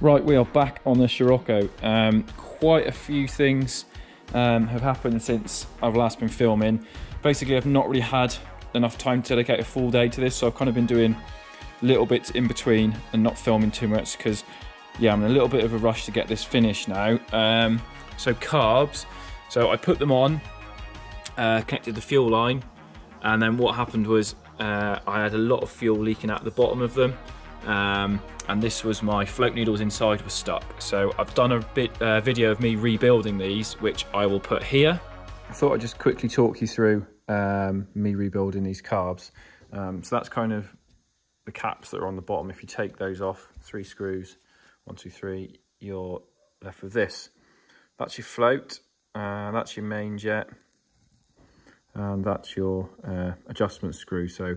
Right, we are back on the Scirocco. Quite a few things have happened since I've last been filming. Basically, I've not really had enough time to dedicate a full day to this, so I've kind of been doing little bits in between and not filming too much because, yeah, I'm in a little bit of a rush to get this finished now. So carbs, so I put them on, connected the fuel line, and then what happened was I had a lot of fuel leaking out the bottom of them. And this was my float needles inside were stuck. So I've done a video of me rebuilding these, which I will put here. I thought I'd just quickly talk you through me rebuilding these carbs. So that's kind of the caps that are on the bottom. If you take those off, 3 screws, 1, 2, 3, you're left with this. That's your float, that's your main jet, and that's your adjustment screw. So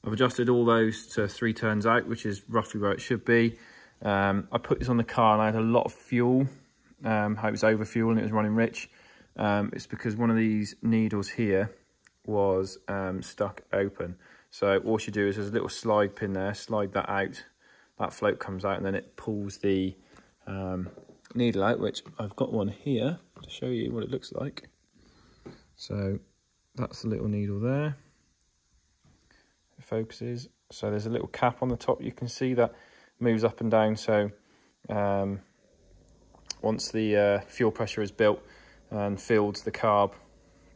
I've adjusted all those to 3 turns out, which is roughly where it should be. I put this on the car and I had a lot of fuel. How it was over fuel and it was running rich. It's because one of these needles here was stuck open. So what you do is there's a little slide pin there, slide that out, that float comes out, and then it pulls the needle out, which I've got one here to show you what it looks like. So that's the little needle there. It focuses. So there's a little cap on the top, you can see that moves up and down. So once the fuel pressure is built and filled the carb,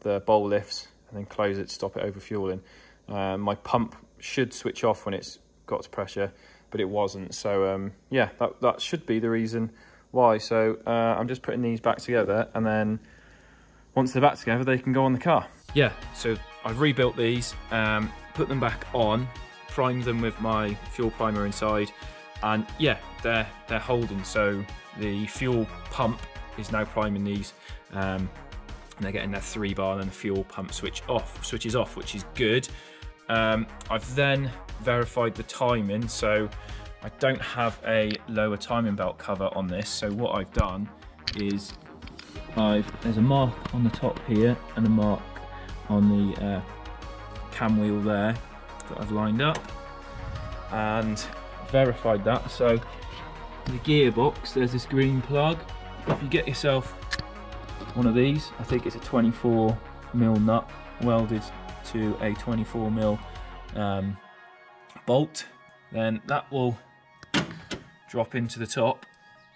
the bowl lifts and then close it to stop it overfueling. My pump should switch off when it's got to pressure, but it wasn't. So yeah, that should be the reason why. So I'm just putting these back together, and then once they're back together, they can go on the car. Yeah, so I've rebuilt these, put them back on, primed them with my fuel primer inside, and yeah, they're holding. So the fuel pump is now priming these, and they're getting their 3 bar, and then the fuel pump switches off, which is good. I've then verified the timing, so I don't have a lower timing belt cover on this. So what I've done is there's a mark on the top here and a mark on the cam wheel there that I've lined up and verified that. So the gearbox, there's this green plug. If you get yourself one of these, I think it's a 24mm nut welded to a 24mm bolt, then that will drop into the top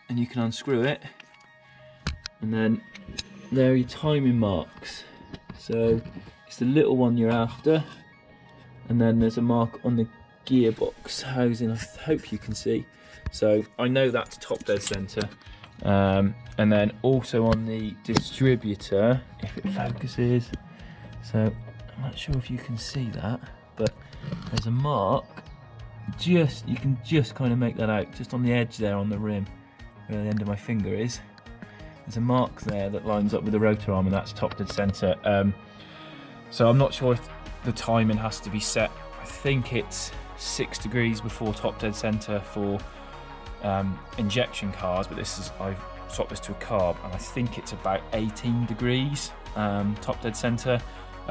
and you can unscrew it, and then there are your timing marks. So it's the little one you're after, and then there's a mark on the gearbox housing, I hope you can see. So I know that's top dead center. And then also on the distributor, if it focuses, so I'm not sure if you can see that, but there's a mark, you can just kind of make that out, just on the edge there on the rim, where the end of my finger is. There's a mark there that lines up with the rotor arm, and that's top dead center. So I'm not sure if the timing has to be set. I think it's 6 degrees before top dead center for injection cars, but I've swapped this to a carb, and I think it's about 18 degrees top dead center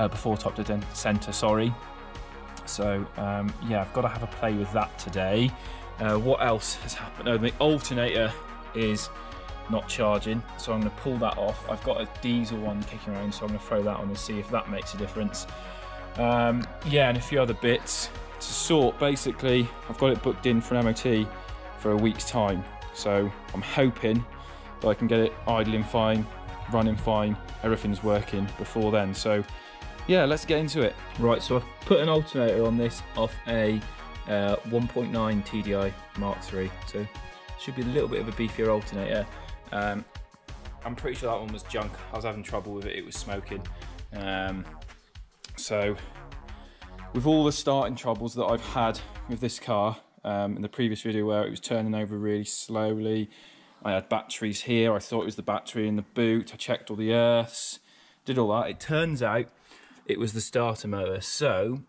before top dead center, sorry. So yeah, I've got to have a play with that today. What else has happened? Oh, the alternator is not charging, so I'm going to pull that off. I've got a diesel one kicking around, so I'm going to throw that on and see if that makes a difference. Yeah, and a few other bits to sort. Basically, I've got it booked in for an MOT for a week's time, so I'm hoping that I can get it idling fine, running fine, everything's working before then. So yeah, let's get into it. Right, so I've put an alternator on this off a 1.9 TDI Mark III, so should be a little bit of a beefier alternator. I'm pretty sure that one was junk. I was having trouble with it, it was smoking. So with all the starting troubles that I've had with this car, in the previous video where it was turning over really slowly, I had batteries here, I thought it was the battery in the boot, I checked all the earths, did all that. It turns out it was the starter motor. So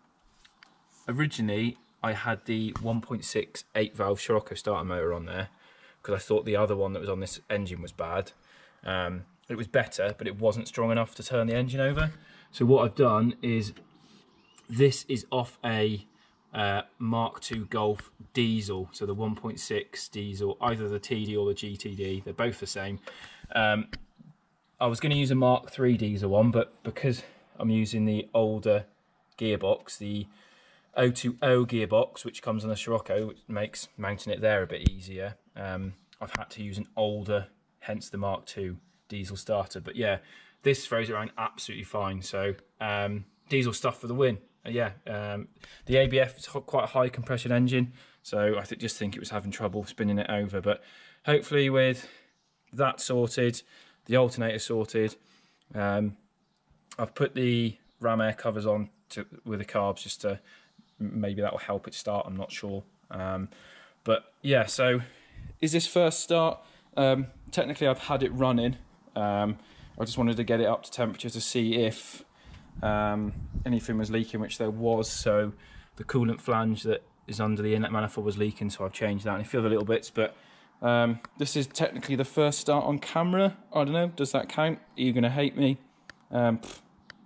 originally I had the 1.6 8-valve Scirocco starter motor on there because I thought the other one that was on this engine was bad. It was better, but it wasn't strong enough to turn the engine over. So what I've done is, this is off a Mark II Golf diesel, so the 1.6 diesel, either the TD or the GTD, they're both the same. I was going to use a Mark III diesel one, but because I'm using the older gearbox, the 020 gearbox, which comes on the Scirocco, which makes mounting it there a bit easier, I've had to use an older, hence the Mark II diesel starter. But yeah, this throws it around absolutely fine, so diesel stuff for the win. The ABF is quite a high compression engine, so I just think it was having trouble spinning it over. But hopefully with that sorted, the alternator sorted, I've put the ram air covers on with the carbs just to, maybe that will help it start, I'm not sure. But yeah, so is this first start? Technically I've had it running. I just wanted to get it up to temperature to see if anything was leaking, which there was. So the coolant flange that is under the inlet manifold was leaking, so I've changed that and a few other little bits. But this is technically the first start on camera. I don't know, does that count? Are you going to hate me?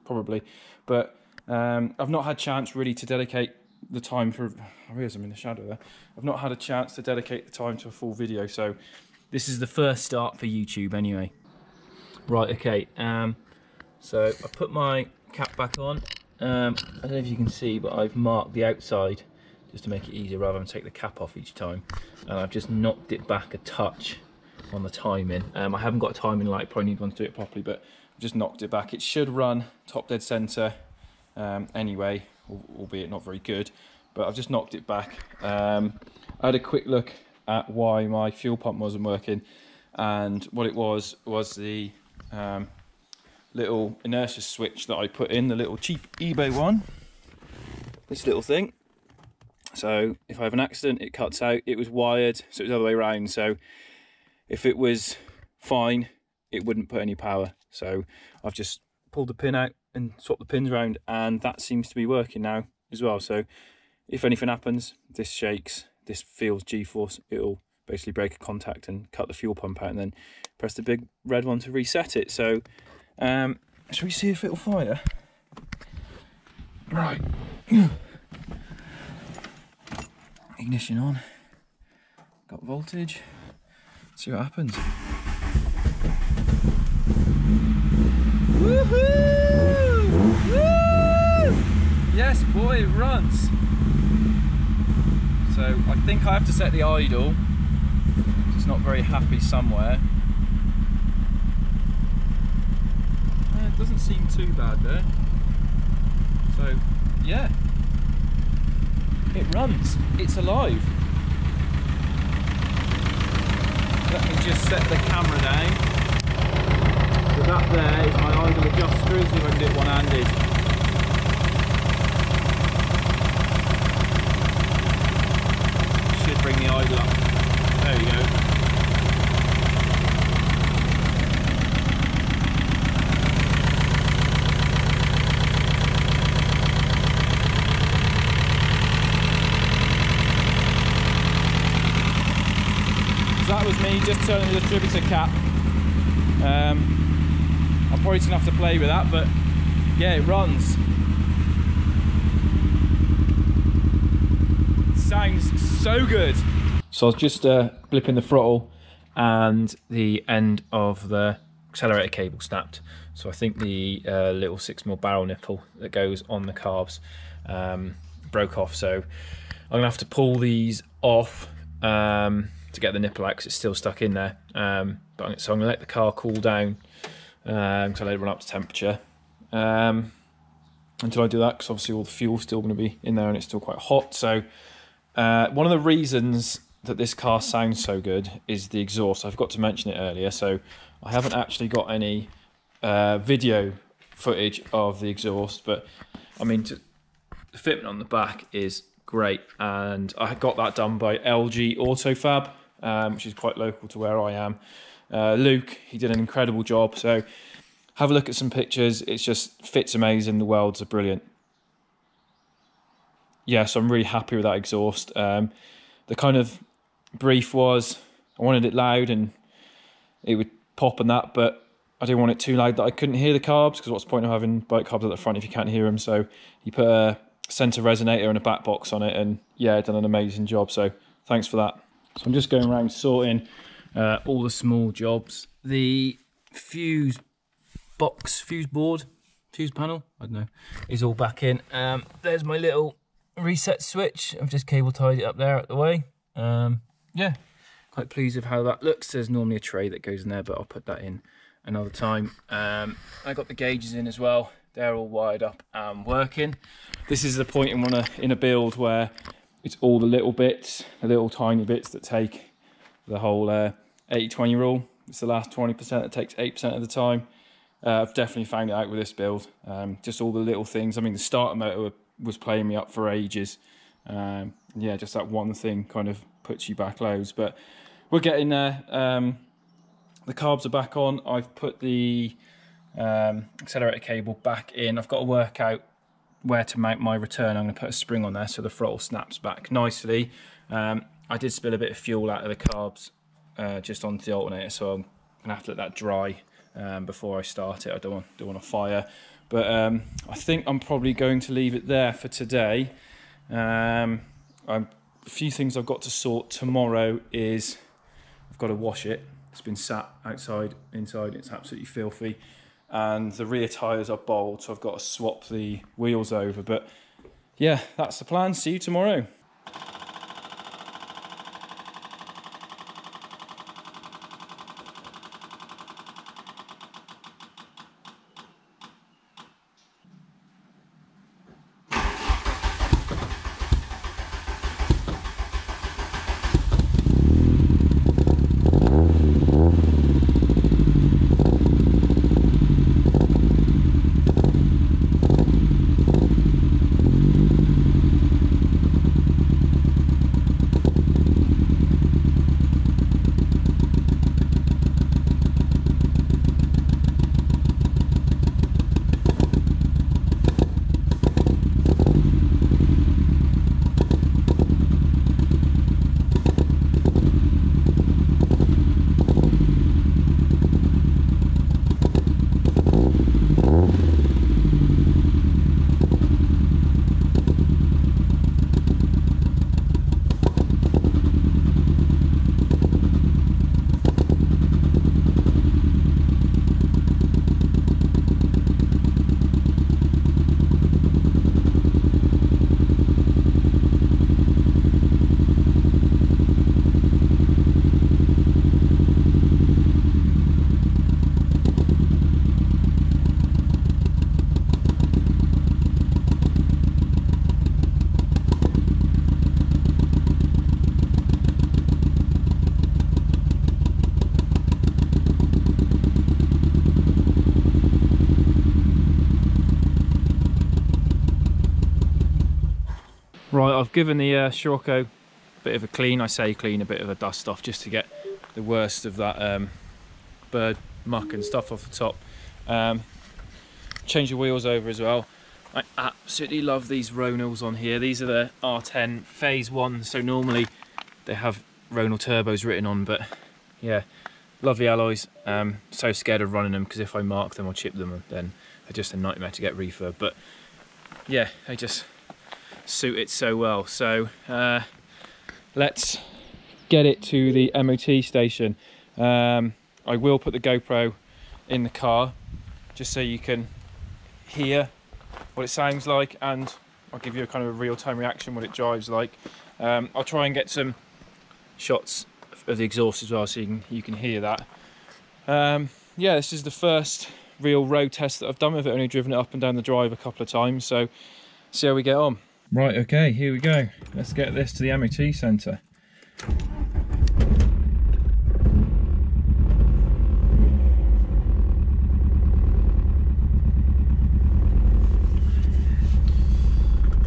Probably. But I've not had chance really to dedicate the time for, I realise I'm in the shadow there. I've not had a chance to dedicate the time to a full video, so this is the first start for YouTube anyway. Right, okay, so I put my cap back on. I don't know if you can see, but I've marked the outside just to make it easier rather than take the cap off each time. And I've just knocked it back a touch on the timing. I haven't got a timing light, probably need one to do it properly, but I've just knocked it back. It should run top dead centre anyway, albeit not very good, but I've just knocked it back. I had a quick look at why my fuel pump wasn't working, and what it was the little inertia switch that I put in, the little cheap eBay one, this little thing. So if I have an accident, it cuts out. It was wired, so it was the other way around, so if it was fine, it wouldn't put any power. So I've just pulled the pin out and swapped the pins around, and that seems to be working now as well. So if anything happens, this shakes, this feels G-force, it'll basically break a contact and cut the fuel pump out, and then press the big red one to reset it. So shall we see if it'll fire? Right. Ignition on. Got voltage. See what happens. Woohoo! Woo! Yes, boy, it runs. So I think I have to set the idle. It's not very happy somewhere. It doesn't seem too bad there. So yeah, it runs. It's alive. Let me just set the camera down. So that there is my idle adjust screw, see if I can do it one-handed. Should bring the idle up. There you go. So that was me just turning the distributor cap. I'm probably going to have to play with that, but yeah, it runs. It sounds so good. So I was just blipping the throttle, and the end of the accelerator cable snapped. So I think the little 6mm barrel nipple that goes on the carbs broke off. So I'm going to have to pull these off to get the nipple out, because it's still stuck in there. So I'm going to let the car cool down, because I let it run up to temperature until I do that, because obviously all the fuel's still going to be in there and it's still quite hot. So one of the reasons that this car sounds so good is the exhaust. I forgot to mention it earlier, so I haven't actually got any video footage of the exhaust, but I mean, the fitment on the back is great, and I got that done by LG Autofab, which is quite local to where I am. Luke, he did an incredible job, so have a look at some pictures. It just fits amazing, the welds are brilliant. Yeah, so I'm really happy with that exhaust. The kind of brief was, I wanted it loud and it would pop and that, but I didn't want it too loud that I couldn't hear the carbs, because what's the point of having bike carbs at the front if you can't hear them? So he put a centre resonator and a back box on it, and yeah, done an amazing job, so thanks for that. So I'm just going around sorting all the small jobs. The fuse panel, I don't know, is all back in. There's my little reset switch. I've just cable tied it up there out the way. Yeah, quite pleased with how that looks. There's normally a tray that goes in there, but I'll put that in another time. I got the gauges in as well. They're all wired up and working. This is the point in a build where it's all the little bits, the little tiny bits that take the whole 80-20 rule. It's the last 20% that takes 8% of the time. I've definitely found it out with this build. Just all the little things. I mean, the starter motor was playing me up for ages. Yeah, just that one thing kind of puts you back loads. But we're getting there. The carbs are back on. I've put the accelerator cable back in. I've got to work out where to mount my return. I'm going to put a spring on there so the throttle snaps back nicely. I did spill a bit of fuel out of the carbs just onto the alternator, so I'm going to have to let that dry before I start it. I don't want to fire. But I think I'm probably going to leave it there for today. A few things I've got to sort tomorrow is I've got to wash it. It's been sat outside, inside, it's absolutely filthy. And the rear tyres are bowled, so I've got to swap the wheels over. But yeah, that's the plan. See you tomorrow. Right, I've given the Scirocco a bit of a clean. I say clean, a bit of a dust off just to get the worst of that bird muck and stuff off the top. Change the wheels over as well. I absolutely love these Ronals on here. These are the R10 phase 1, so normally they have Ronal turbos written on, but yeah, lovely alloys. So scared of running them because if I mark them or chip them, then they're just a nightmare to get refurb. But yeah, they just suit it so well. So let's get it to the MOT station. I will put the GoPro in the car just so you can hear what it sounds like, and I'll give you a kind of a real-time reaction what it drives like. I'll try and get some shots of the exhaust as well so you can hear that. Yeah, this is the first real road test that I've done with it. Only driven it up and down the drive a couple of times, so see how we get on. Right, okay, here we go. Let's get this to the MOT centre.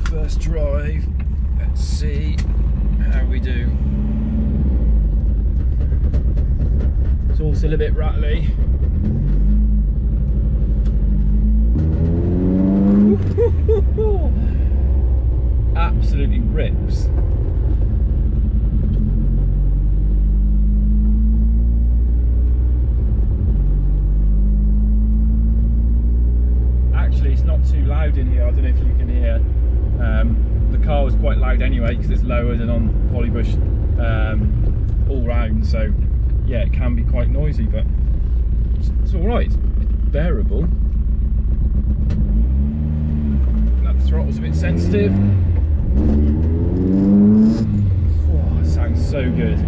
First drive, let's see how we do. It's all still a bit rattly. Absolutely rips. Actually, it's not too loud in here. I don't know if you can hear. The car was quite loud anyway because it's lower than on Polybush all round, so yeah, it can be quite noisy, but it's alright, it's bearable. That throttle's a bit sensitive. Oh, it sounds so good.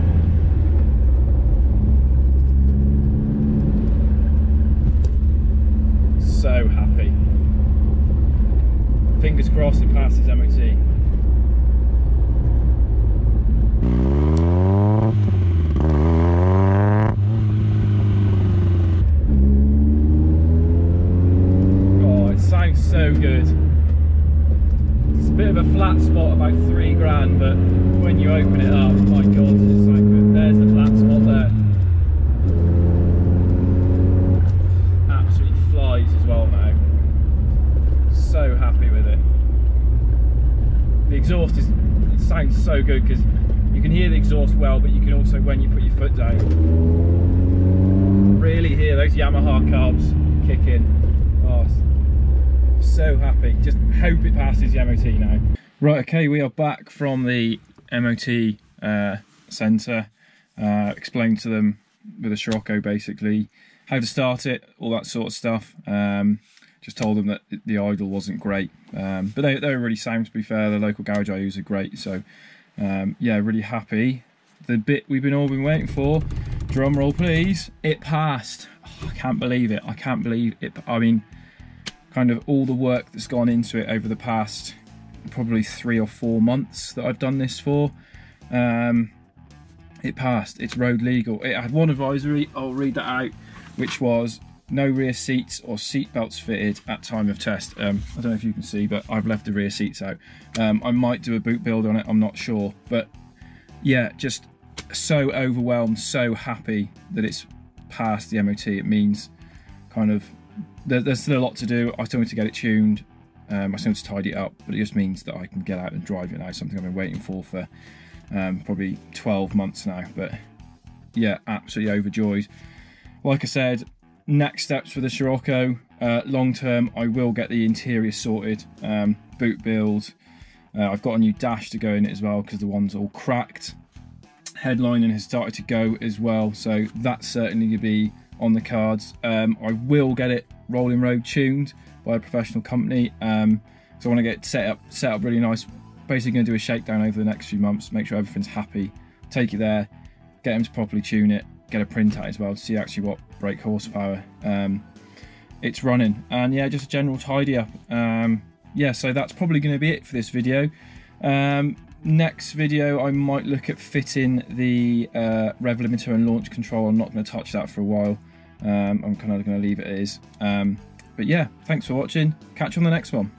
So happy. Fingers crossed it passes MOT. Oh, it sounds so good. It's a bit of a flat spot, about £3 grand, but when you open it up, my god, it's so good. There's the flat spot there. Absolutely flies as well now. So happy with it. The exhaust it sounds so good because you can hear the exhaust well, but you can also, when you put your foot down, really hear those Yamaha Carbs kick in. Oh, so happy. Just hope it passes the MOT now. Right, okay, we are back from the MOT centre. Explained to them with a Scirocco basically how to start it, all that sort of stuff. Just told them that the idle wasn't great, but they were really sound, to be fair. The local garage I use are great, so yeah, really happy. The bit we've all been waiting for, drum roll please, it passed. Oh, I can't believe it. I can't believe it. I mean, kind of all the work that's gone into it over the past probably 3 or 4 months that I've done this for. It passed. It's road legal. It had one advisory, I'll read that out, which was no rear seats or seat belts fitted at time of test. I don't know if you can see, but I've left the rear seats out. I might do a boot build on it, I'm not sure, but yeah, just so overwhelmed, so happy that it's passed the MOT. It means kind of there's still a lot to do. I still need to get it tuned, I still need to tidy it up, but it just means that I can get out and drive it now, something I've been waiting for probably 12 months now. But yeah, absolutely overjoyed. Like I said, next steps for the Scirocco, long term I will get the interior sorted, boot build. I've got a new dash to go in it as well because the one's all cracked. Headlining has started to go as well, so that's certainly going to be on the cards. I will get it rolling road tuned by a professional company, so I want to get it set up really nice. Basically going to do a shakedown over the next few months, make sure everything's happy, take it there, get them to properly tune it, get a print out as well to see actually what brake horsepower it's running, and yeah, just a general tidy up. Yeah, so that's probably going to be it for this video. Next video I might look at fitting the rev limiter and launch control. I'm not going to touch that for a while. I'm kind of going to leave it as is. But yeah, thanks for watching, catch you on the next one.